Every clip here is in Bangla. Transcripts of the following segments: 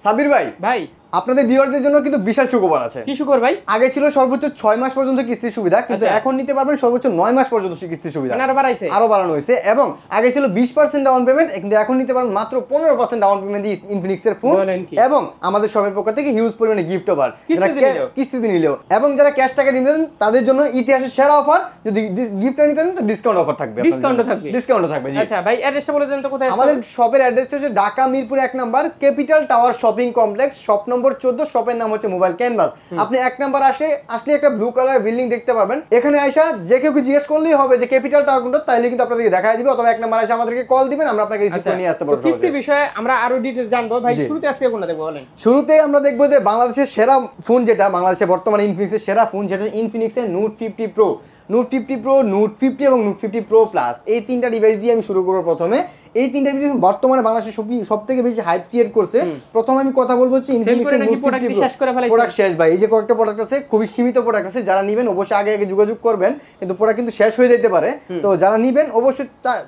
সাবির ভাই ভাই আপনাদের ভিউয়ারদের জন্য কিন্তু বিশাল সুখবর আছে। কি সুখবর ভাই? আগে ছিল সর্বোচ্চ 6 মাস পর্যন্ত কিস্তির সুবিধা, কিন্তু এখন নিতে পারবেন সর্বোচ্চ 9 মাস পর্যন্ত কিস্তির সুবিধা। আরো বাড়াইছে, আরো বাড়ানো হয়েছে। এবং আগে ছিল 20% ডাউন পেমেন্ট, কিন্তু এখন নিতে পারবেন মাত্র 15% ডাউন পেমেন্ট দিয়ে ইনফিনিক্স এর ফোন। এবং আমাদের শপের পক্ষ থেকে হিউজ পরিমাণে গিফট ওভার কিস্তিতে নিলেও, এবং যারা ক্যাশ টাকা নেবেন তাদের জন্য ইতিহাসের সেরা অফার। যদি গিফট নিতে নেন তো ডিসকাউন্ট অফার থাকবে, ডিসকাউন্ট থাকবে। আচ্ছা ভাই, অ্যাড্রেসটা বলে দেন তো কোথায়? আমাদের শপের অ্যাড্রেস হচ্ছে Dhaka Mirpur 1 number capital tower shopping complex, shop number 14, শপের নাম হচ্ছে মোবাইল ক্যানভাস। আপনি 1 নাম্বার আসলে একটা ব্লু কালার বিল্ডিং দেখতে পাবেন। এখানে আইসা যে কেউ জিজ্ঞেস করলেই হবে যে ক্যাপিটাল টাওয়ার কোনটা, তাইলে কিন্তু আপনাদেরকে দেখায় দিবে। অথবা 1 নাম্বার এসে আমাদেরকে কল দিবেন, আমরা আপনাকে রিসিভ করে নিয়ে আসতে পারবো। কিস্তির বিষয়ে আমরা আরো ডিটেইলস জানবো ভাই। শুরুতে আজকে কোনটা দেখবো বলেন? শুরুতেই আমরা দেখবো যে বাংলাদেশের সেরা ফোন, যেটা বাংলাদেশে বর্তমানে ইনফিনিক্সের সেরা ফোন, যেটা ইনফিনিক্সের Note 50 Pro, Note 50 Pro, Note 50 এবং নোট 50 প্রো প্লাস। এই তিনটা ডিভাইস দিয়ে আমি শুরু করবো প্রথমে। এই তিনটা ডিভাইস বর্তমানে বাংলাদেশে সবথেকে বেশি হাইপ ক্রিয়েট করছে। প্রথমে আমি কথা বলবো হচ্ছে ইনফিনিক্সের নোট 50 প্রো প্রোডাক্ট শেষ ভাই। এই যে কয়েকটা প্রোডাক্ট আছে, খুবই সীমিত প্রোডাক্ট আছে। যারা নেবেন অবশ্যই আগে যোগাযোগ করবেন, কিন্তু প্রোডাক্ট কিন্তু শেষ হয়ে যেতে পারে। তো যারা নেবেন অবশ্যই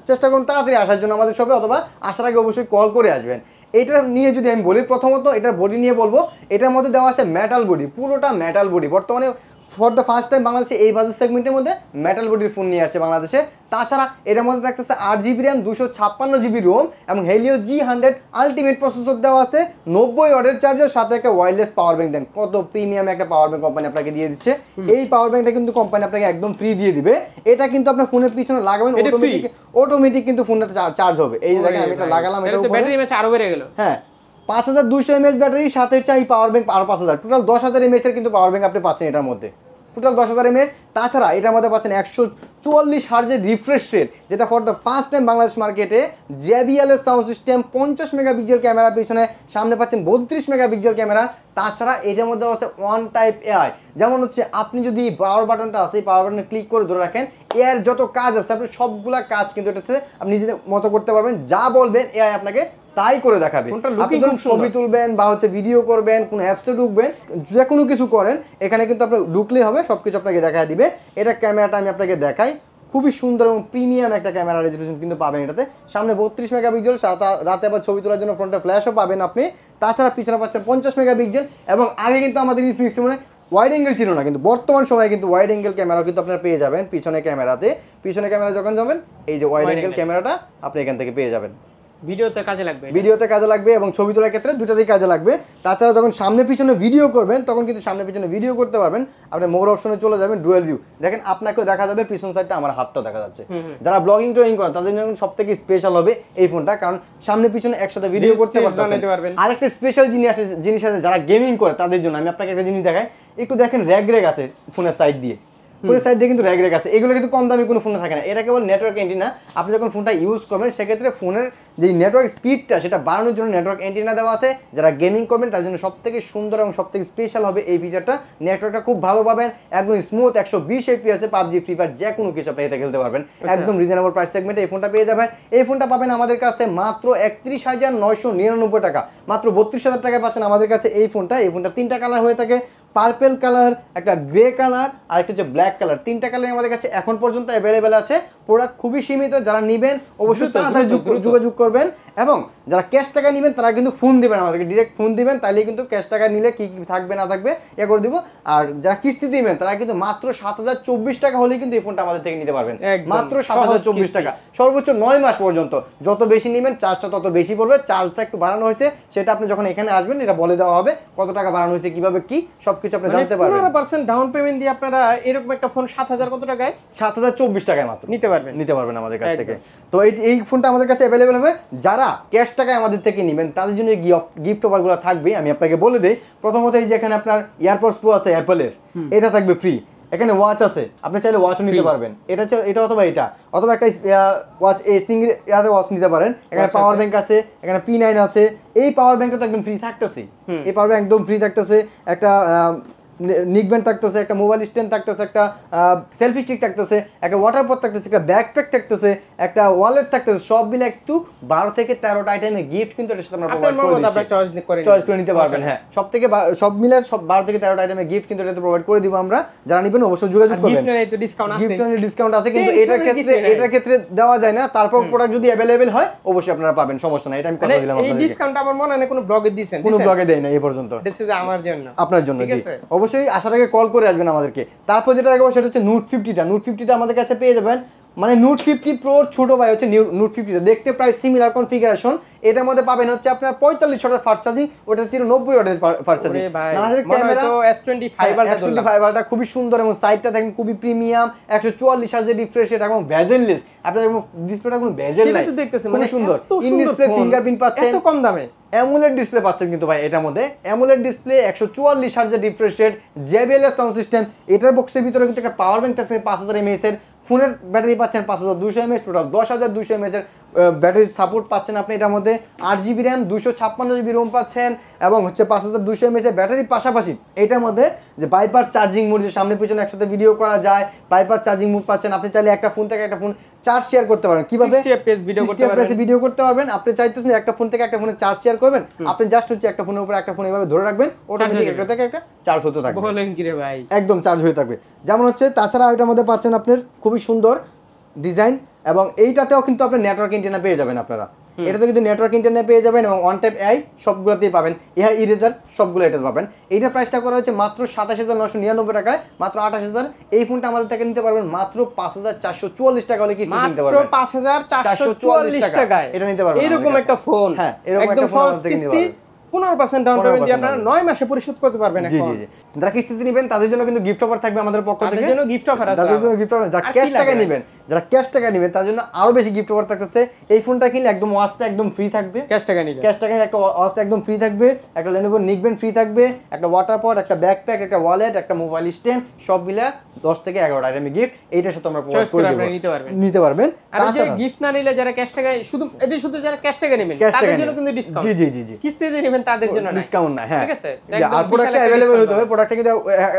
চেষ্টা করুন তাড়াতাড়ি আসার জন্য আমাদের শপে, অথবা আসার আগে অবশ্যই কল করে আসবেন। এটা নিয়ে যদি আমি বলি, প্রথমত এটার বডি নিয়ে বলবো। এটার মধ্যে দেওয়া আছে মেটাল বডি, পুরোটা মেটাল বডি। বর্তমানে ফর দ্য ফার্স্ট টাইম বাংলাদেশে এই বাজেট সেগমেন্টের মধ্যে মেটাল বডির ফোন নিয়ে আসছে বাংলাদেশে। তাছাড়া এটার মধ্যে থাকতেছে 8GB র্যাম, 256GB রোম এবং হেলিও G100 আলটিমেট প্রসেসর দেওয়া আছে, 90 ওয়াটের চার্জার, সাথে একটা ওয়্যারলেস পাওয়ার ব্যাংক দেন। কত প্রিমিয়াম একটা পাওয়ার ব্যাংক কোম্পানি আপনাকে দিয়ে দিচ্ছে। এই পাওয়ার ব্যাংকটা কিন্তু কোম্পানি আপনাকে একদম ফ্রি দিয়ে দিবে। এটা কিন্তু আপনার ফোনের পিছনে লাগাবেন, অটোমেটিক কিন্তু ফোনটা চার্জ হবে। এই যে দেখেন আমি এটা লাগালাম, এটা ব্যাটারি ম্যাচ আরো বেড়ে গেল। হ্যাঁ, 5200 mAh ব্যাটারি, সাথে চাই পাওয়ার ব্যাংক আরো 5000, টোটাল 10000 mAh এর কিন্তু পাওয়ার ব্যাংক আপনি পাচ্ছেন এটার মধ্যে, টোটাল 10000 mAh। তাছাড়া এটার মধ্যে পাচ্ছেন 144 হার্জের রিফ্রেশ রেট, যেটা for the first time Bangladesh মার্কেটে। JBL এর সাউন্ড সিস্টেম, 50 মেগাপিক্সেল ক্যামেরা পিছনে, সামনে পাচ্ছেন 32 মেগাপিক্সেল ক্যামেরা। তাছাড়া এটার মধ্যে আছে ওয়ান টাইপ এআই, যেমন হচ্ছে আপনি যদি পাওয়ার বাটনটা আছে, এই পাওয়ার বাটনে ক্লিক করে ধরে রাখেন, এর যত কাজ আছে আপনি সবগুলা কাজ কিন্তু এটাতে আপনি নিজেদের মতো করতে পারবেন। যা বলবেন এআই আপনাকে তাই করে দেখাবে। আপনি যখন ছবি তুলবেন বা হচ্ছে ভিডিও করবেন, কোনো অ্যাপসে ঢুকবেন, যে কোনো কিছু করেন, এখানে কিন্তু আপনার ঢুকলেই হবে, সব কিছু আপনাকে দেখা দিবে। এটা ক্যামেরাটা আমি আপনাকে দেখাই, খুবই সুন্দর এবং প্রিমিয়াম একটা ক্যামেরা রেজলিউশন কিন্তু পাবেন এটাতে। সামনে 32 মেগাপিক্সেল, রাতে আবার ছবি তোলার জন্য ফ্রন্টে ফ্ল্যাশও পাবেন আপনি। তাছাড়া পিছনে পাচ্ছেন 50 মেগাপিক্সেল। এবং আগে কিন্তু আমাদের ইনফিনিক্স ফোনে ওয়াইড অ্যাঙ্গেল ছিল না, কিন্তু বর্তমান সময়ে কিন্তু ওয়াইড অ্যাঙ্গেল ক্যামেরাও কিন্তু আপনারা পেয়ে যাবেন পিছনে ক্যামেরাতে। পিছনে ক্যামেরা যখন যাবেন, এই যে ওয়াইড অ্যাঙ্গেল ক্যামেরাটা আপনি এখান থেকে পেয়ে যাবেন। ভিডিওতে কাজে লাগবে এবং ছবি তোলার ক্ষেত্রে দুটাতেই কাজে লাগবে। তাছাড়া যখন সামনে পিছনে ভিডিও করবেন, তখন কিন্তু সামনে পিছনে ভিডিও করতে পারবেন। আপনি মোর অপশনে চলে যাবেন, ডুয়েল ভিউ, দেখেন আপনাকেও দেখা যাবে, পিছন সাইডটা আমার হাতটাও দেখা যাচ্ছে। যারা ব্লগিং টোয়িং করেন তাদের জন্য সবথেকে স্পেশাল হবে এই ফোনটা, কারণ সামনে পিছনে একসাথে ভিডিও করতে পারবেন। আরেকটা স্পেশাল জিনিস আছে যারা গেমিং করে তাদের জন্য। আমি আপনাকে একটা জিনিস দেখাই, একটু দেখেন র্যাগ আছে ফোনের সাইড দিয়ে, ফোনের সাইড দিয়ে কিন্তু র্যাগ আছে। এগুলো কিন্তু কম দামি কোনো ফোনে থাকে না, এটা কেবল নেটওয়ার্ক অ্যান্টিনা। আপনি যখন ফোনটা ইউজ করবেন, সেক্ষেত্রে ফোনের যে নেটওয়ার্ক স্পিডটা সেটা বাড়ানোর জন্য নেটওয়ার্ক অ্যান্টিনা দেওয়া আছে। যারা গেমিং করবেন তার জন্য সবথেকে সুন্দর এবং সবথেকে স্পেশাল হবে এই ফিচারটা। নেটওয়ার্কটা খুব ভালো পাবেন, একদম smooth, 120 FPS PUBG, free fire, যে কোনো কিছু আপনি এতে খেলতে পারবেন। একদম রিজনেবল প্রাইস সেগমেন্টে এই ফোনটা পেয়ে যাবেন। এই ফোনটা পাবেন আমাদের কাছে মাত্র 31,999 টাকা, মাত্র 32,000 টাকায় পাচ্ছেন আমাদের কাছে এই ফোনটা। এই ফোনটা 3টা কালার হয়ে থাকে, পার্পেল কালার, একটা গ্রে কালার, আর একটা হচ্ছে ব্ল্যাক কালার। 3টা কালার আমাদের কাছে এখন পর্যন্ত অ্যাভেলেবেল আছে। প্রোডাক্ট খুবই সীমিত, যারা নেবেন অবশ্যই তাড়াতাড়ি যোগাযোগ করবেন। এবং যারা ক্যাশ টাকা নেবেন তারা কিন্তু ফোন দিবেন আমাদেরকে, ডিরেক্ট ফোন দিবেন, তাইলে কিন্তু ক্যাশ টাকা নিলে কি কি থাকবে না থাকবে এ করে দিব। আর যারা কিস্তি দিবেন তারা কিন্তু মাত্র 7,024 টাকা হলেই কিন্তু এই ফোনটা আমাদের থেকে নিতে পারবেন, মাত্র 7,024 টাকা, সর্বোচ্চ 9 মাস পর্যন্ত। যত বেশি নেবেন চার্জটা তত বেশি পড়বে। চার্জটা একটু বাড়ানো হয়েছে, সেটা আপনি যখন এখানে আসবেন এটা বলে দেওয়া হবে কত টাকা বাড়ানো হয়েছে, কিভাবে কি সবকিছু আপনি জানতে পারবেন। 15% ডাউন পেমেন্ট দিয়ে আপনারা এরকম একটা ফোন 7,000 কত টাকায়, 7,024 টাকায় মাত্র নিতে পারবেন আমাদের কাছ থেকে। তো এই ফোনটা আমাদের কাছে অ্যাভেলেবেল হবে। যারা ক্যাশ টাকায় আমাদের থেকে নেবেন তাদের জন্য গিফট অফারগুলো থাকবে, আমি আপনাকে বলে দেই। প্রথমত এই যে এখানে আপনার এয়ারপডস প্রো আছে অ্যাপলের, এটা থাকবে ফ্রি। এখানে ওয়াচ আছে, আপনি চাইলে ওয়াচও নিতে পারবেন, এটা অথবা একটা ওয়াচ, সিঙ্গেল ওয়াচ নিতে পারেন। এখানে পাওয়ার ব্যাংক আছে, এখানে P9 আছে। এই পাওয়ার ব্যাংকটা তো একদম ফ্রি থাকতেছে, এই পাওয়ার ব্যাংক একদম ফ্রি থাকতেছে। একটা নিক ব্যান্ড থাকতেছে, একটা মোবাইল স্ট্যান্ড থাকতেছে, একটা সেলফি স্টিক থাকতেছে, একটা ওয়াটার পট থাকতেছে, একটা ব্যাকপ্যাক থাকতেছে, একটা ওয়ালেট থাকতেছে, সব মিলে একটু 12 থেকে 13টা আইটেমের গিফট কিন্তু এটার সাথে আমরা প্রোভাইড করে দিচ্ছি। আপনারা চয়েস করে নিতে পারবেন। হ্যাঁ, সব মিলে 12 থেকে 13টা আইটেমের গিফট কিন্তু এটাতে প্রোভাইড করে দিব আমরা। যারা নেবেন অবশ্যই যোগাযোগ করবেন। গিফট নিলে তো ডিসকাউন্ট আছে, কিন্তু এটার ক্ষেত্রে দেওয়া যায় না। তারপর প্রোডাক্ট যদি अवेलेबल হয় অবশ্যই আপনারা পাবেন, সমস্যা নাই। এটা আমি কথা দিলাম আপনাদের। এই ডিসকাউন্ট আমার মনে হয় না কোনো ব্লগে দিবেন, কোনো ব্লগে দেই না এই পর্যন্ত। এটা আমার জন্য, আপনার জন্য। জি, অবশ্যই আসার আগে কল করে আসবেন আমাদেরকে। তারপর যেটা দেখাবো সেটা হচ্ছে নোট 50টা। নোট 50টা আমাদের কাছে পেয়ে যাবেন, মানে নোট 50 প্রো ছোট ভাই হচ্ছে নোট 50টা, দেখতে প্রায় সিমিলার কনফিগারেশন। এটার মধ্যে পাবেন হচ্ছে আপনার 45 ওয়াটের ফাস্ট চার্জিং, ওটা ছিল 90 ওয়াটের ফাস্ট চার্জিং। ক্যামেরা তো S25 আলট্রা খুবই সুন্দর এবং সাইডটা দেখেন খুবই প্রিমিয়াম, 144 হার্জের রিফ্রেশ রেট এবং বেজেললেস। আপনার ডিসপ্লেটা কোনো বেজেল নাই, খুবই সুন্দর। ইন ডিসপ্লে ফিঙ্গারপ্রিন্ট পাচ্ছেন, এত কম দামে অ্যামোলেড ডিসপ্লে পাচ্ছেন কিন্তু ভাই এটার মধ্যে। অ্যামোলেড ডিসপ্লে, 144 হার্জের রিফ্রেশ রেট, JBL এর সাউন্ড সিস্টেম। এটার বক্সের ভিতরে কিন্তু একটা পাওয়ার ব্যাংক আছে 5000 mAh এর। ফোনের ব্যাটারি পাচ্ছেন 5200 mAh, টোটাল 10200 mAh এর ব্যাটারি সাপোর্ট পাচ্ছেন আপনি এটার মধ্যে। 8GB র্যাম, 256GB রোম পাচ্ছেন এবং হচ্ছে 5200 mAh এর ব্যাটারির পাশাপাশি এটার মধ্যে যে বাইপাস চার্জিং মোড, যে সামনে পিছনে একসাথে ভিডিও করা যায়, বাইপাস চার্জিং মোড পাচ্ছেন। আপনি চাইলে একটা ফোন থেকে একটা ফোন চার্জ শেয়ার করতে পারেন। কিভাবে? 60 fps ভিডিও করতে পারবেন। আপনি চাইতেছেন একটা ফোন থেকে একটা ফোনে চার্জ শেয়ার করবেন, আপনি জাস্ট হচ্ছে একটা ফোনের উপর একটা ফোন এভাবে ধরে রাখবেন, অটোমেটিক একটা থেকে একটা চার্জ হতে থাকবে। বলেন কি রে ভাই, একদম চার্জ হয়ে থাকবে। যেমন হচ্ছে, তাছাড়া এটার মধ্যে পাচ্ছেন আপনার খুবই সুন্দর ডিজাইন, এবং এইটাতেও কিন্তু আপনি নেটওয়ার্ক অ্যান্টেনা পেয়ে যাবেন আপনারা। এটাতে কিন্তু নেটওয়ার্ক অ্যান্টেনা পেয়ে যাবেন এবং ওয়ান টাইপ AI সবগুলোতেই পাবেন। এআই ইরেজার সবগুলো এটাতে পাবেন। এইটার প্রাইসটা করা হচ্ছে মাত্র 27999 টাকায়, মাত্র 28000। এই ফোনটা আমাদের থেকে নিতে পারবেন মাত্র 5444 টাকা হলে কিস্তি নিতে পারবেন, মাত্র 5444 টাকায় এটা নিতে পারবেন। এরকম একটা ফোন, হ্যাঁ, এরকম একটা ফোন আমাদের থেকে নিতে পারবেন। 15% ডাউন পেমেন্ট দিয়ে আপনারা 9 মাসে পরিশোধ করতে পারবেন। জি জি জি, যারা কিস্তিতে নেবেন তাদের জন্য কিন্তু গিফট অফার থাকবে আমাদের পক্ষ থেকে। তাদের জন্য গিফট অফার আছে, তাদের জন্য গিফট অফার। যারা ক্যাশ টাকা নেবেন, তার জন্য আরো বেশি গিফট অফার থাকতেছে। এই ফোনটা কিনলে একদম ওয়াচটা একদম ফ্রি থাকবে। ক্যাশ টাকা নিলে একটা ওয়াচটা একদম ফ্রি থাকবে, একটা Lenovo নিক ব্যান্ড ফ্রি থাকবে, একটা ওয়াটার পট, একটা ব্যাকপ্যাক, একটা ওয়ালেট, একটা মোবাইল স্ট্যান্ড, সব মিলে 10 থেকে 11টা আইটেম গিফট এইটার সাথে আমরা প্রোভাইড করে দেব, নিতে পারবেন। আর যে গিফট না নিলে যারা ক্যাশ টাকা শুধু যারা ক্যাশ টাকা নেবেন তাদের জন্য কিন্তু ডিসকাউন্ট। জি জি জি, কিস্তিতে নেবেন তাদের জন্য ডিসকাউন্ট না। হ্যাঁ, ঠিক আছে। আর প্রোডাক্ট अवेलेबल হতে হবে। প্রোডাক্টটা কিন্তু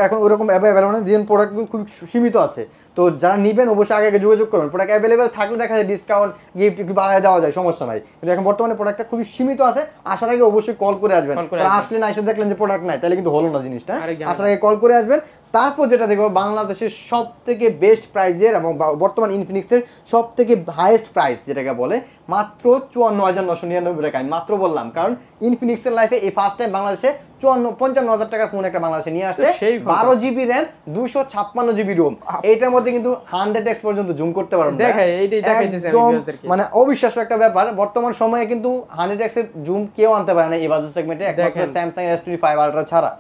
এখন ওরকম अवेलेबल না, যেন প্রোডাক্ট খুব সীমিত আছে। তো যারা নেবেন অবশ্যই আগে যোগাযোগ করবেন। প্রোডাক্ট अवेलेबल থাকলে দেখা যায় ডিসকাউন্ট গিফট একটু বাড়ায় দেওয়া যায়, সমস্যা নাই। কিন্তু এখন বর্তমানে প্রোডাক্টটা খুবই সীমিত আছে। আসার আগে অবশ্যই কল করে আসবেন। আসলে না এসে দেখলেন যে প্রোডাক্ট নাই, তাহলে কিন্তু হলো না জিনিসটা। আসার আগে কল করে আসবেন। তারপর যেটা দেখবো, বাংলাদেশের সব থেকে বেস্ট প্রাইজের এবং বর্তমান ইনফিনিক্সের সব থেকে হাইয়েস্ট প্রাইস যেটাকে বলে, মাত্র 54999 টাকা। আমি মাত্র বললাম কারণ ইনফিনিক্সের লাইফে এই ফার্স্ট টাইম বাংলাদেশে 55,000 টাকার ফোন একটা বাংলাদেশে নিয়ে আসছে। 12GB RAM, 256GB Rome. এইটার মধ্যে কিন্তু 100x পর্যন্ত জুম করতে পারবেন। মানে অবিশ্বাস্য একটা ব্যাপার। বর্তমান সময়ে কিন্তু 100x এর জুম কেউ আনতে পারে না এই বাজেট সেগমেন্টে, একমাত্র স্যামসাং S25 আলট্রা ছাড়া।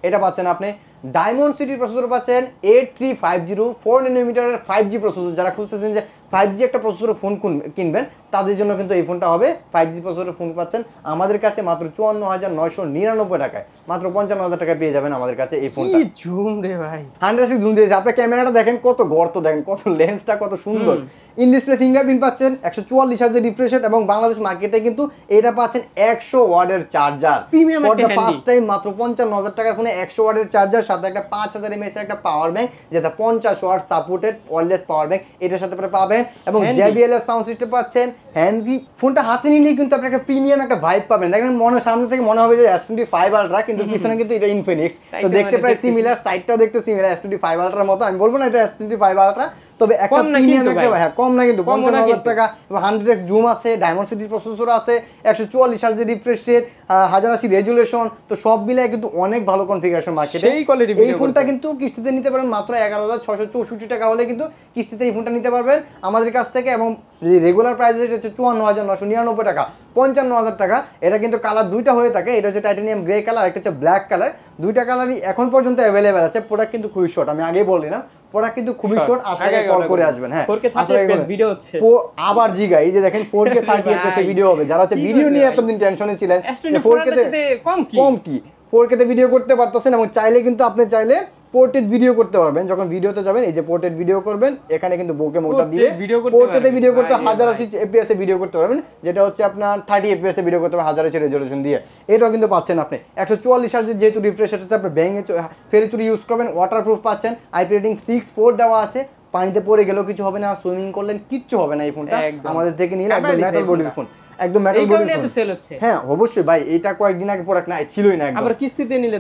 এটা পাচ্ছেন আপনি ডায়মন্ড সিটি প্রসেসর পাচ্ছেন 8350 4 nanometer 5G প্রসেসর। যারা খুঁজতেছেন যে 5G একটা প্রসেসরের ফোন কিনবেন তাদের জন্য কিন্তু এই ফোনটা হবে। 5G প্রসেসরের ফোন পাচ্ছেন আমাদের কাছে মাত্র 54999 টাকায়, মাত্র 55000 টাকায় পেয়ে যাবেন আমাদের কাছে এই ফোনটা। কি জুম রে ভাই, 100x জুম দিয়েছে। আপনার ক্যামেরাটা দেখেন কত গর্ত, দেখেন কত লেন্সটা কত সুন্দর। ইন ডিসপ্লে ফিঙ্গারপ্রিন্ট পাচ্ছেন, 144 হার্জের রিফ্রেশ রেট এবং বাংলাদেশ মার্কেটে কিন্তু এটা পাচ্ছেন 100 ওয়াটের charger. For the first time মাত্র 55000 টাকার ফোনে 100 ওয়াটের চার্জার, সাথে একটা 5000 mAh একটা পাওয়ার ব্যাংক, যেটা 50 watt supported wireless power bank এটার সাথে পাবেন, এবং JBL এর সাউন্ড সিস্টেম পাচ্ছেন। হ্যান্ডি ফোনটা হাতে নিলেই কিন্তু আপনি একটা প্রিমিয়াম একটা ভাইব পাবেন। দেখেন সামনে থেকে মনে হবে যে S25 আলট্রা, কিন্তু পিছনে কিন্তু এটা ইনফিনিক্স। তো দেখতে প্রায় সিমিলার, সাইডটাও দেখতে সিমিলার S25 আলট্রার মতো। আমি বলবো না এটা S25 আলট্রা, তবে একটা প্রিমিয়াম একটা, হ্যাঁ কম না কিন্তু 55000 টাকা। 100x জুম আছে, ডায়মন্ড সিটি প্রসেসর আছে, 144 হার্জের রিফ্রেশ রেট, 1080 রেজুলেশন। তো সব মিলিয়ে কিন্তু অনেক ভালো কনফিগারেশন মার্কেটে। এই ফোনটা কিন্তু কিস্তিতে নিতে পারবেন মাত্র 11664 টাকা হলে কিন্তু কিস্তিতে এই ফোনটা নিতে পারবেন আমাদের কাছ থেকে। এবং যে রেগুলার প্রাইস হচ্ছে 54999 টাকা, 55000 টাকা। এটা কিন্তু কালার দুইটা হয়ে থাকে, এটা হচ্ছে টাইটানিয়াম গ্রে কালার, একটা হচ্ছে ব্ল্যাক কালার। দুইটা কালারই এখন পর্যন্ত অ্যাভেলেবেল আছে। প্রোডাক্ট কিন্তু খুবই শর্ট, আমি আগেই বললাম প্রোডাক্ট কিন্তু খুবই শর্ট। আগে কল করে আসবেন। হ্যাঁ, 4K 30fps ভিডিও হচ্ছে আবার জিগা, এই যে দেখেন 4K 30fps ভিডিও হবে। যারা হচ্ছে ভিডিও নিয়ে এতদিন টেনশনে ছিলেন যে 4K তে কম কি 4K তে ভিডিও করতে পারতেছেন, এবং চাইলে কিন্তু আপনি চাইলে পোর্ট্রেট ভিডিও করতে পারবেন। যখন ভিডিওতে যাবেন এই যে পোর্ট্রেট ভিডিও করবেন, এখানে কিন্তু বোকে মোডটা দিলে পোর্ট্রেটে ভিডিও করতে 1080 fps এ ভিডিও করতে পারবেন, যেটা হচ্ছে আপনার 30 fps এ ভিডিও করতে পারবেন 1080 রেজোলিউশন দিয়ে। এটাও কিন্তু পাচ্ছেন আপনি 144 হার্জের যেহেতু রিফ্রেশ রেট আছে, আপনি ব্যাঙে ফেরি চুরি ইউজ করবেন, ওয়াটারপ্রুফ পাচ্ছেন, আইপি রেটিং 6.4 দেওয়া আছে, পানিতে পড়ে গেলেও কিছু হবে না, সুইমিং করলেন কিচ্ছু হবে না। এই ফোনটা আমাদের থেকে নিলে একদম মেটাল বডির ফোন, একদম মেটাল বডির ফোন সেল হচ্ছে। হ্যাঁ অবশ্যই ভাই, এটা কয়েকদিন আগে প্রোডাক্ট না ছিলই না একদম। আবার কিস্তিতে নিলে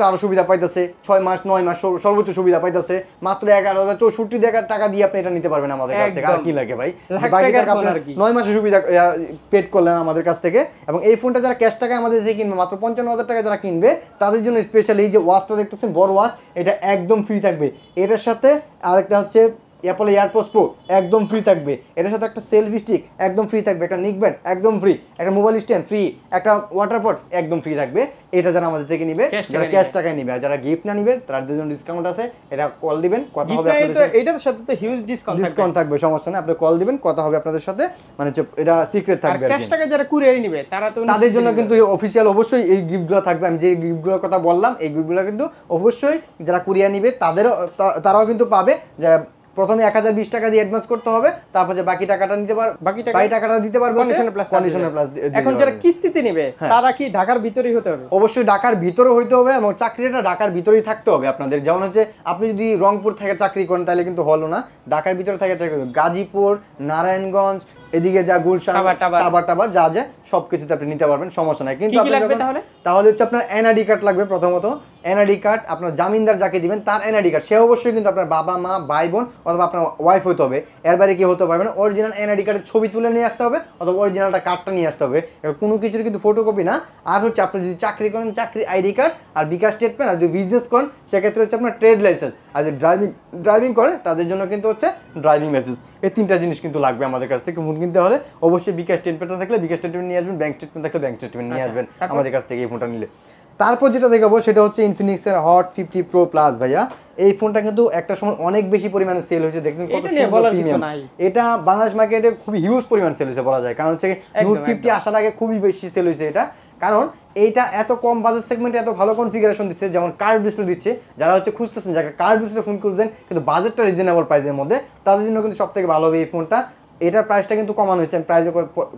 তো আরো সুবিধা পাইতেছে, 6 মাস 9 মাস সর্বোচ্চ সুবিধা পাইতেছে, মাত্র 11,064 টাকা দিয়ে আপনি এটা নিতে পারবেন আমাদের কাছ থেকে। আর কি লাগে ভাই, বাকি টাকা আপনার 9 মাসের সুবিধা পেড করলেন আমাদের কাছ থেকে। এবং এই ফোনটা যারা ক্যাশ টাকা আমাদের থেকে কিনবে, মাত্র 55,000 টাকা যারা কিনবে তাদের জন্য স্পেশালি এই যে ওয়াচটা দেখতেছেন বড় ওয়াচ, এটা একদম ফ্রি থাকবে। এটার সাথে আরেকটা হচ্ছে অ্যাপল এয়ারপোডস প্রো একদম ফ্রি থাকবে, এটার সাথে একটা সেলফি স্টিক একদম ফ্রি থাকবে, একটা নিকব্যান্ড একদম ফ্রি, একটা মোবাইল স্ট্যান্ড ফ্রি, একটা ওয়াটার পট একদম ফ্রি থাকবে। এটা যারা আমাদের থেকে নিবে, যারা ক্যাশ টাকায় নিবে, আর যারা গিফট না নিবে তাদের জন্য ডিসকাউন্ট আছে, এটা কল দিবেন কথা হবে আপনাদের সাথে। এটার সাথে তো হিউজ ডিসকাউন্ট থাকবে, সমস্যা নেই, আপনি কল দিবেন কথা হবে আপনাদের সাথে, মানে এটা সিক্রেট থাকবে। আর ক্যাশ টাকা যারা কুরিয়ার নিবে তাদের জন্য কিন্তু অফিশিয়াল অবশ্যই এই গিফটগুলো থাকবে। আমি যে গিফটগুলোর কথা বললাম এই গিফটগুলো কিন্তু অবশ্যই যারা কুরিয়ার নিবে তারাও কিন্তু পাবে। যে প্রথমে 1020 টাকা দিয়ে অ্যাডভান্স করতে হবে, তারপর যে বাকি টাকাটা নিতে পারবে, বাকি টাকাটা দিতে পারবে কন্ডিশনাল প্লাস। এখন যারা কিস্তিতে নেবে তারা কি ঢাকার ভিতরেই হতে হবে? অবশ্যই ঢাকার ভিতরে হইতে হবে, এবং চাকরিটা ঢাকার ভিতরেই থাকতে হবে আপনাদের। যেমন হচ্ছে আপনি যদি রংপুর থেকে চাকরি করেন তাহলে কিন্তু হলো না, ঢাকার ভিতরে থেকে গাজীপুর, নারায়ণগঞ্জ, এদিকে যা গুলশান, সাভার টাবার যা যা সবকিছুতে আপনি নিতে পারবেন, সমস্যা নাই। কিন্তু তাহলে হচ্ছে আপনার এনআইডি কার্ড লাগবে। প্রথমত এনআইডি কার্ড, আপনার জামিনদার যাকে দিবেন তার এনআইডি কার্ড, সে অবশ্যই কিন্তু আপনার বাবা মা ভাই বোন অথবা আপনার ওয়াইফ হতে হবে। এর বাইরে কি হতে পারবে না, অরিজিনাল এনআইডি কার্ডের ছবি তুলে নিয়ে আসতে হবে, অথবা অরিজিনালটা কার্ডটা নিয়ে আসতে হবে, কোনো কিছুর কিন্তু ফটোকপি না। আর হচ্ছে আপনি যদি চাকরি করেন চাকরি আইডি কার্ড আর বিকাশ স্টেটমেন্ট, আর যদি বিজনেস করেন সেক্ষেত্রে হচ্ছে আপনার ট্রেড লাইসেন্স, আর যদি ড্রাইভিং করেন তাদের জন্য কিন্তু হচ্ছে ড্রাইভিং লাইসেন্স। এই তিনটা জিনিস কিন্তু লাগবে আমাদের কাছ থেকে ফোন কিনতে হলে। অবশ্যই বিকাশ স্টেটমেন্ট থাকলে বিকাশ স্টেটমেন্ট নিয়ে আসবেন, ব্যাংক স্টেটমেন্ট থাকলে ব্যাংক স্টেটমেন্ট নিয়ে আসবেন আমাদের কাছ থেকে এই ফোনটা নিলে। তারপর যেটা দেখাবো সেটা হচ্ছে ইনফিনিক্সের হট 50 প্রো প্লাস। ভাইয়া এই ফোনটা কিন্তু একটা সময় অনেক বেশি পরিমাণে সেল হয়েছে, দেখুন কত সুন্দর প্রিমিয়াম। এটা বাংলাদেশ মার্কেটে খুবই হিউজ পরিমাণ সেল হয়েছে বলা যায়, কারণ হচ্ছে নোট 50 আসার আগে খুবই বেশি সেল হয়েছে এটা। কারণ এইটা এত কম বাজেট সেগমেন্টে এত ভালো কনফিগারেশন দিচ্ছে, যেমন কার্ভ ডিসপ্লে দিচ্ছে। যারা হচ্ছে খুঁজতেছেন যারা কার্ভ ডিসপ্লে ফোন খুঁজছেন কিন্তু বাজেটটা রিজনেবল প্রাইসের মধ্যে, তাদের জন্য কিন্তু সবথেকে ভালো হবে এই ফোনটা। এটার প্রাইসটা কিন্তু কমানো হয়েছে, আমি প্রাইসের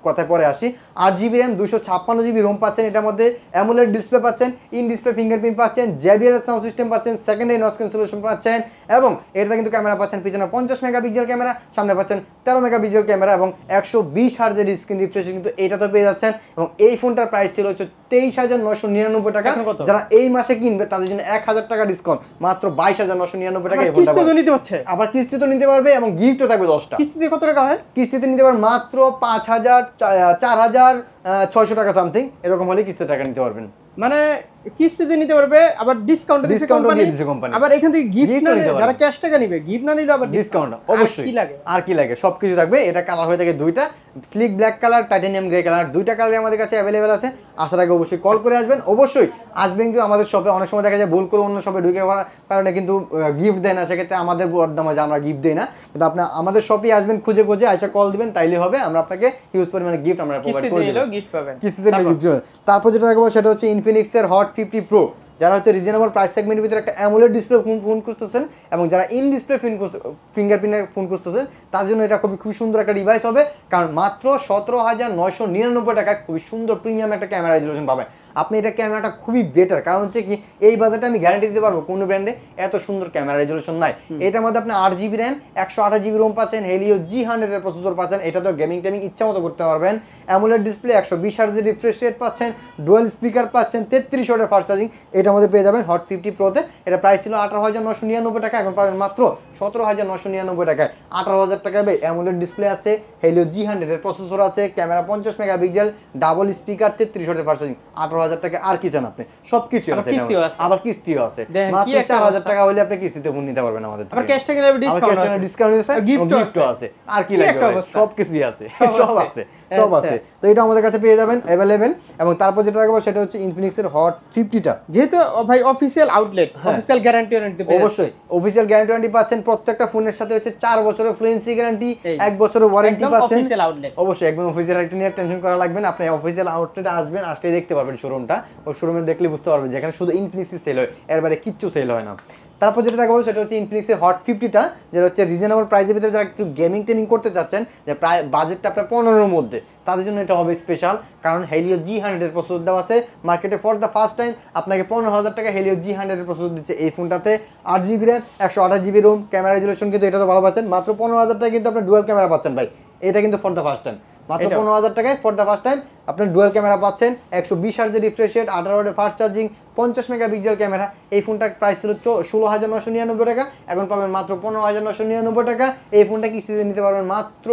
কথায় পরে আসি। 8GB র্যাম 256GB রোম পাচ্ছেন, এটার মধ্যে অ্যামোলেড ডিসপ্লে পাচ্ছেন, ইন ডিসপ্লে ফিঙ্গারপ্রিন্ট পাচ্ছেন, JBL সাউন্ড সিস্টেম পাচ্ছেন, সেকেন্ডারি নয়েজ ক্যান্সেলেশন পাচ্ছেন, এবং এটাতে কিন্তু ক্যামেরা পাচ্ছেন পিছনে 50 মেগাপিক্সেল ক্যামেরা, সামনে পাচ্ছেন 13 মেগাপিক্সেল ক্যামেরা, এবং 120 হার্জের স্ক্রিন রিফ্রেশ কিন্তু এটাতে পেয়ে যাচ্ছেন। এবং এই ফোনটার প্রাইস ছিল হচ্ছে 23,999 টাকা। যারা এই মাসে কিনবে তাদের জন্য 1000 টাকা ডিসকাউন্ট, মাত্র 22,999 টাকা। কিস্তিতে নিতে পারছে, আবার কিস্তিতে নিতে পারবে, এবং গিফটও থাকবে 10টা। কিস্তিতে কত টাকা হয়? কিস্তিতে নিতে পারবেন মাত্র 5,000 4,600 টাকা সামথিং, এরকম হলে কিস্তিতে টাকা নিতে পারবেন। মানে কিস্তিতে নিতে পারবে, আবার ডিসকাউন্ট দিছে কোম্পানি, আবার এখান থেকে গিফট না নিলে যারা ক্যাশ টাকা নিবে, গিফট না নিলে আবার ডিসকাউন্ট। অবশ্যই আর কি লাগে সবকিছু থাকবে। এটা কালার হয়ে থাকে দুইটা, slick black colour, titanium grey colour, দুইটা কালার আমাদের কাছে অ্যাভেলেবেল আছে। আসার আগে অবশ্যই কল করে আসবেন, অবশ্যই আসবেন। কিন্তু আমাদের শপে অনেক সময় দেখা যায় ভুল করে অন্য শপে ঢুকে পড়ার কারণে কিন্তু গিফট দেয় না, সেক্ষেত্রে আমাদের বর্দাম হয় যে আমরা গিফট দিই না। কিন্তু আপনি আমাদের শপে আসবেন, খুঁজে খুঁজে আইসা কল দিবেন, তাইলে হবে। আমরা আপনাকে হিউজ পরিমাণে গিফট আমরা প্রোভাইড করে দেব, গিফট পাবেন, কিস্তিতে গিফট। তারপর যেটা দেখাবো সেটা হচ্ছে ইনফিনিক্সের হট 50 প্রো। যারা হচ্ছে রিজনেবল প্রাইস সেগমেন্টের ভিতরে একটা অ্যামোলেড ডিসপ্লে ফোন খুঁজতেছেন, এবং যারা ইন ডিসপ্লে ফিঙ্গারপ্রিন্টের ফোন খুঁজতেছেন, তার জন্য এটা খুবই সুন্দর একটা ডিভাইস হবে। কারণ মাত্র 17,999 টাকায় খুবই সুন্দর প্রিমিয়াম একটা ক্যামেরা রেজলিউশন পাবেন আপনি। এটা ক্যামেরাটা খুবই বেটার, কারণ হচ্ছে কি এই বাজেটে আমি গ্যারান্টি দিতে পারবো কোনো ব্র্যান্ডে এত সুন্দর ক্যামেরা রেজলিউশন নাই। এটার মধ্যে আপনি 8GB র্যাম 128GB রোম পাচ্ছেন, হেলিও G100 এর প্রসেসর পাচ্ছেন, এটা তো গেমিং টেমিং ইচ্ছা মতো করতে পারবেন। অ্যামোলেড ডিসপ্লে 120 হার্জের রিফ্রেশ রেট পাচ্ছেন, ডুয়াল স্পিকার পাচ্ছেন, 33 ওয়াটের ফাস্ট চার্জিং এটার মধ্যে পেয়ে যাবেন হট 50 প্রোতে। এটা প্রাইস ছিল 18,999 টাকা, এখন পাবেন মাত্র 17,999 টাকায়। 18,000 টাকায় অ্যামোলেড ডিসপ্লে আছে, হেলিও G100 এর প্রসেসর আছে, ক্যামেরা 50 মেগাপিক্সেল, ডাবল স্পিকার, 33 ওয়াটের ফাস্ট চার্জিং। 18,000 টাকা আর কি চান আপনি, সবকিছু আছে, আবার কিস্তিও আছে। মাত্র 4,000 টাকা হলে আপনি কিস্তিতে ফোন নিতে পারবেন আমাদের থেকে। আবার ক্যাশ টাকা নিলে ডিসকাউন্ট আছে, গিফটও আছে, আর কি লাগবে, সবকিছুই আছে, সব আছে, সব আছে। তো এটা আমাদের কাছে পেয়ে যাবেন अवेलेबल। এবং তারপর যেটা রাখবো সেটা হচ্ছে ইনফিনিক্সের হট 50টা। যেহেতু ভাই official outlet, official guarantee warranty অবশ্যই অফিশিয়াল গ্যারান্টি ওয়ারেন্টি পাচ্ছেন। প্রত্যেকটা ফোনের সাথে হচ্ছে 4 বছরের ফ্লুয়েন্সি গ্যারান্টি, 1 বছরের ওয়ারেন্টি পাচ্ছেন। অবশ্যই একদম অফিশিয়াল একটা নিয়ে টেনশন করা লাগবে না। আপনি অফিশিয়াল আউটলেটে আসবেন, আসলে দেখতে পারবেন শোরুমটা, ওই শোরুমে দেখলে বুঝতে পারবেন যেখানে শুধু ইনফিনিক্সই সেল হয়, এর বাইরে কিচ্ছু সেল হয় না। তারপর যেটা দেখা বলবো সেটা হচ্ছে ইনফিনিক্সের হট 50টা, যেটা হচ্ছে রিজনেবল প্রাইসের ভিতরে যারা একটু গেমিং টেমিং করতে চাচ্ছেন, যে প্রায় বাজেটটা আপনার 15-র মধ্যে, তাদের জন্য এটা হবে স্পেশাল। কারণ হেলিও G100 এর প্রসেসর দেওয়া আছে মার্কেটে ফর দ্য ফার্স্ট টাইম। আপনাকে 15,000 টাকা হেলিও G100 এর প্রসেসর দিচ্ছে এই ফোনটাতে। 8GB RAM, 128GB Rome, camera resolution কিন্তু এটা তো ভালো পাচ্ছেন। মাত্র 15,000 টাকায় কিন্তু আপনি ডুয়াল ক্যামেরা পাচ্ছেন ভাই, এটা কিন্তু ফর দ্য ফার্স্ট টাইম। মাত্র 15,000 টাকায় ফর দ্য ফার্স্ট টাইম আপনার ডুয়াল ক্যামেরা পাচ্ছেন, 120 হার্জের রিফ্রেশ রেট, 18 ওয়াটের ফাস্ট চার্জিং, 50 মেগাপিক্সেল ক্যামেরা। এই ফোনটার প্রাইস ছিল 16,999 টাকা, এখন পাবেন মাত্র 15,999 টাকা। এই ফোনটা কিস্তিতে নিতে পারবেন মাত্র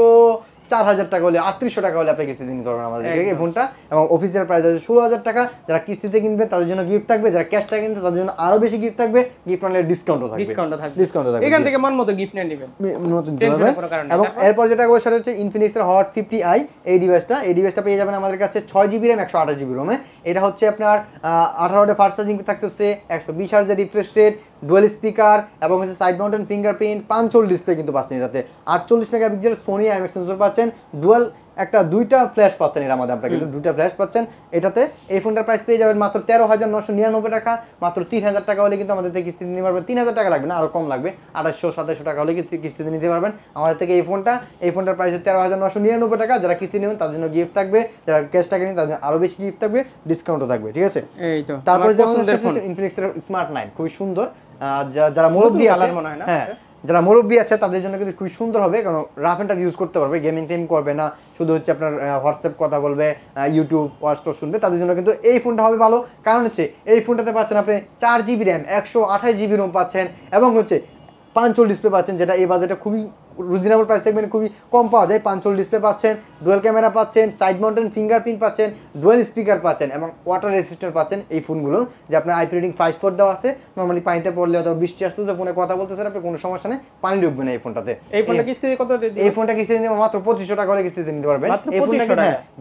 4,000 টাকা হলে, 3800 টাকা হলে আপনি কিস্তিতে নিতে পারবেন আমাদের থেকে এই ফোনটা। এবং অফিসিয়াল প্রাইস আছে 16,000 টাকা। যারা কিস্তিতে কিনবে তাদের জন্য গিফট থাকবে, যারা ক্যাশ টাকা কিনবে তাদের জন্য আরো বেশি গিফট থাকবে, গিফট মানে ডিসকাউন্টও থাকবে। ডিসকাউন্টও থাকবে, এখান থেকে মন মতো গিফট নিয়ে নেবেন। এবং এরপর যেটা করবো সেটা হচ্ছে ইনফিনিক্সের হট 50i। এই ডিভাইসটা পেয়ে যাবেন আমাদের কাছে 6GB র্যাম, 128GB রোমে। এটা হচ্ছে আপনার 18 ওয়াটের ফাস্ট চার্জিং থাকতেছে, 120 হার্জের রিফ্রেশ রেট, ডুয়াল স্পিকার এবং হচ্ছে সাইড মাউন্টেন ফিঙ্গারপ্রিন্ট, পাঞ্চোল ডিসপ্লে কিন্তু পাচ্ছেন এটাতে। 48 মেগাপিক্সেল সোনি আইএমএক্স সেন্সর পাচ্ছেন, ডুয়াল দুইটা ফ্ল্যাশ পাচ্ছেন এর মধ্যে, আপনারা কিন্তু দুইটা ফ্ল্যাশ পাচ্ছেন এটাতে। এই ফোনটার প্রাইস পেয়ে যাবেন মাত্র 13,999 টাকা। মাত্র 3,000 টাকা হলে কিন্তু আমাদের থেকে কিস্তিতে নিতে পারবেন। 3,000 টাকা লাগবে না, আরও কম লাগবে, 2800-2700 টাকা হলে কিস্তিতে নিতে পারবেন আমাদের থেকে এই ফোনটার প্রাইস 13,999 টাকা। যারা কিস্তি নেবেন তাদের জন্য গিফট থাকবে, যারা ক্যাশ টাকা নেন তাদের জন্য আরও বেশি গিফট থাকবে, ডিসকাউন্টও থাকবে, ঠিক আছে। তারপরে ইনফিনিক্সের স্মার্ট 9 খুবই সুন্দর। যারা মুরব্বী আলার মনে হয় না, হ্যাঁ যারা মুরব্বী আছে তাদের জন্য কিন্তু খুবই সুন্দর হবে, কারণ রাফ অ্যান্ড টাফ ইউজ করতে পারবে, গেমিং টেম করবে না, শুধু হচ্ছে আপনার হোয়াটসঅ্যাপ কথা বলবে, ইউটিউব ওয়াচ টোচ শুনবে, তাদের জন্য কিন্তু এই ফোনটা হবে ভালো। কারণ হচ্ছে এই ফোনটাতে পাচ্ছেন আপনি 4GB র্যাম, 128GB রোম পাচ্ছেন এবং হচ্ছে পাঞ্চোল ডিসপ্লে পাচ্ছেন, যেটা এই বাজেটে খুবই রিজনেবল প্রাইস সেগমেন্টে খুবই কম পাওয়া যায়। পাঞ্চোল ডিসপ্লে পাচ্ছেন, ডুয়াল ক্যামেরা পাচ্ছেন, সাইড মাউন্টেন ফিঙ্গারপ্রিন্ট পাচ্ছেন, ডুয়াল স্পিকার পাচ্ছেন এবং ওয়াটার রেসিস্ট্যান্ট পাচ্ছেন এই ফোনগুলো। যে আপনার আইপি রেটিং 5.4 দেওয়া আছে, নর্মালি পানিতে পড়লে অথবা বৃষ্টি আসতেছে ফোনে কথা বলতেছেন আপনি, কোনো সমস্যা নেই, পানি ঢুকবে না এই ফোনটাতে। এই ফোনটা কিস্তিতে কত? এই ফোনটা কিস্তিতে নিতে মাত্র 2,500 টাকা হলে কিস্তিতে নিতে পারবেন। এই ফোনটা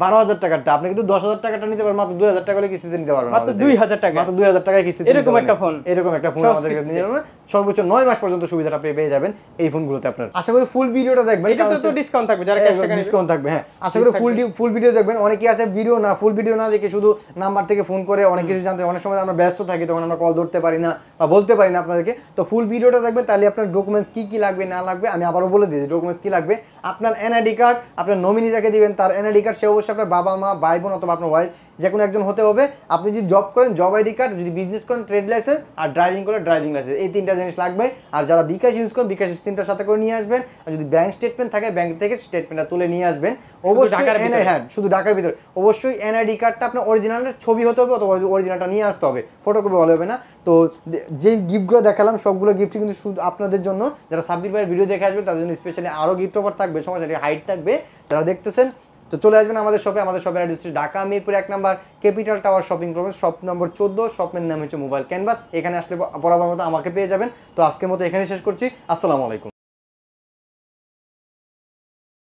12,000 টাকাটা আপনি কিন্তু 10,000 টাকাটা নিতে পারবেন, মাত্র 2,000 টাকা হলে কিস্তিতে নিতে পারবেন, মাত্র 2,000 টাকা, মাত্র 2,000 টাকায় কিস্তিতে এরকম একটা ফোন আমাদের কাছে নিতে পারবেন। সর্বোচ্চ 9 মাস পর্যন্ত সুবিধাটা আপনি পেয়ে যাবেন এই ফোনগুলোতে। আপনার আশা করি ফুল ভিডিওটা দেখবেন, এটাতে তো ডিসকাউন্ট থাকবে, যারা ক্যাশ টাকা ডিসকাউন্ট থাকবে। হ্যাঁ আশা করি ফুল ভিডিও দেখবেন। অনেকে আছে ফুল ভিডিও না দেখে শুধু নাম্বার থেকে ফোন করে অনেক কিছু জানতে, অনেক সময় আমরা ব্যস্ত থাকি তখন আমরা কল ধরতে পারি না বা বলতে পারি না আপনাদেরকে। তো ফুল ভিডিওটা দেখবেন, তাহলে আপনার ডকুমেন্টস কি লাগবে না লাগবে আমি আবারও বলে দিই। ডকুমেন্টস কি লাগবে, আপনার এনআইডি কার্ড, আপনার নমিনি যাকে দিবেন তার এনআইডি কার্ড, সে অবশ্যই আপনার বাবা মা, ভাই বোন অথবা আপনার ওয়াইফ, যে কোনো একজন হতে হবে। আপনি যদি জব করেন জব আইডি কার্ড, যদি বিজনেস করেন ট্রেড লাইসেন্স, আর ড্রাইভিং করেন ড্রাইভিং লাইসেন্স, এই 3টা জিনিস লাগবে। আর যারা বিকাশ ইউজ করেন বিকাশের সিমটার সাথে করে নিয়ে আসবেন। আর যদি ব্যাংক স্টেটমেন্ট থাকে ব্যাংক থেকে স্টেটমেন্টটা তুলে নিয়ে আসবেন অবশ্যই। হ্যাঁ শুধু ঢাকার ভিতরে অবশ্যই এনআইডি কার্ডটা আপনার অরিজিনালের ছবি হতে হবে অথবা অরিজিনালটা নিয়ে আসতে হবে, ফটোকপি ভালো হবে না। তো যে গিফটগুলো দেখালাম সবগুলো গিফটই কিন্তু শুধু আপনাদের জন্য, যারা সাব্বির ভাইয়ের ভিডিও দেখে আসবে তাদের জন্য স্পেশালি আরও গিফট অফার থাকবে, সমস্যা নেই, হাইট থাকবে। যারা দেখতেছেন তো চলে আসবেন আমাদের শপে। আমাদের শপের অ্যাড্রেস হচ্ছে Dhaka Mirpur 1 number capital tower shopping complex, shop number 14, শপের নাম হচ্ছে মোবাইল ক্যানভাস। এখানে আসলে বরাবর মতো আমাকে পেয়ে যাবেন। তো আজকের মতো এখানে শেষ করছি, আসসালামু আলাইকুম।